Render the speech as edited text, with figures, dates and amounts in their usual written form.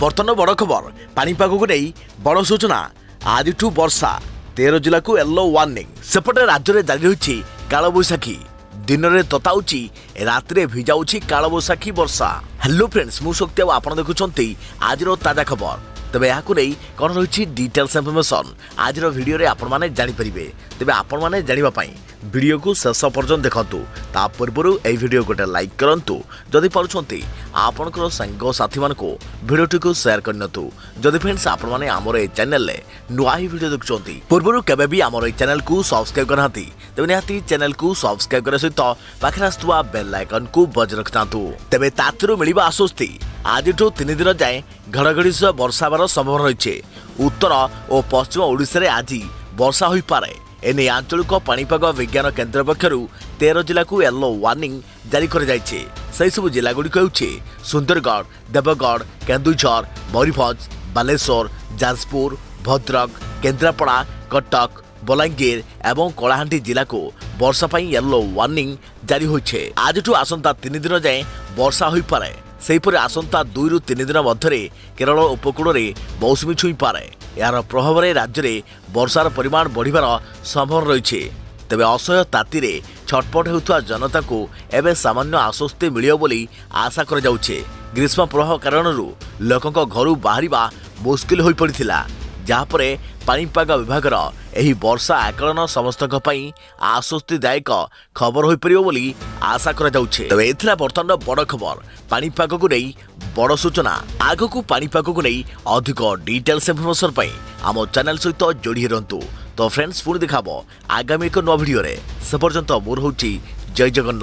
बर्तमान बड़ खबर पानीपाग को नहीं बड़ सूचना आज वर्षा 13 जिला को येलो वार्निंग सेपटे राज्य में जारी रही कालबैशाखी दिन में तताऊँची रात भिजाऊँची कालबैशाखी वर्षा। हेलो फ्रेंड्स मु शक्ति आप देखुं आज ताजा खबर तेज यहाँ कौन रही डिटेल्स इनफर्मेशन आज वीडियो रे आपण माने जानि परिबे तेबे आपण माने जानिबा वीडियो को शेष पर्यंत देखंतु ता पूर्व ए वीडियो गोटे लाइक करंतु जदि पारुछंती आपनकर संग साथी मानको वीडियो को शेयर करनतु जदि फ्रेंड्स आपण माने हमर ए चैनल ले नुआ ही वीडियो देखुछंती पूर्व केबे भी हमर ए चैनल को सब्सक्राइब करनाती तेबे निहाती चैनल को सब्सक्राइब करे सहित पाखरे आस्तुवा बेल आइकन को बज रखतांतु तेबे तातुरु मिलिबा आसोस्ती आज 3 दिन जाए घड़घड़ी सह वर्षा होवार संभावना रही उत्तर और पश्चिम ओडिशा रे आज वर्षा हो पारे एने आंचलिक पाणीपाग विज्ञान केन्द्र पक्षर 13 जिला को येलो वार्निंग जारी कर सब जिला गुड़िक सुंदरगढ़ देवगढ़ केन्दुझर मयूरभंज बालेश्वर जाजपुर भद्रक केन्द्रापड़ा कटक बलांगीर एवं कलाहांडी जिला को वर्षा येलो वार्निंग जारी होइछे। आज आसंता 3 दिन जाए वर्षा हो पारे सेहीपरि आसंता 2 ରୁ 3 दिन मध्य केरल उपकूल में मौसुमी छुई पारे यार प्रभाव में राज्य में वर्षार परिमाण बढ़िबार संभावना रही तेबे असह्य ताती छटपट होता जनता को एवं सामान्य आश्वस्ति मिलियो बोली आशा कर जाउछे। ग्रीष्म प्रभाव कारण लोकों घर बाहर मुस्किल हो पड़ा जहाँपर पाणीपाग विभागर एही वर्षा आकलन समस्त आश्वस्तिदायक खबर हो पार बोली आशा कर तेज एथिला बर्तमान बड़ खबर पाणीपाग को नहीं बड़ सूचना आग को पाणीपाग को नहीं अधिक डिटेल्स इनफर्मेशन आम चैनल सहित जोड़ी रंतु। तो फ्रेंड्स पुणी देखा आगामी एक नवा वीडियो से पर्यंत मोर होची जय जगन्नाथ।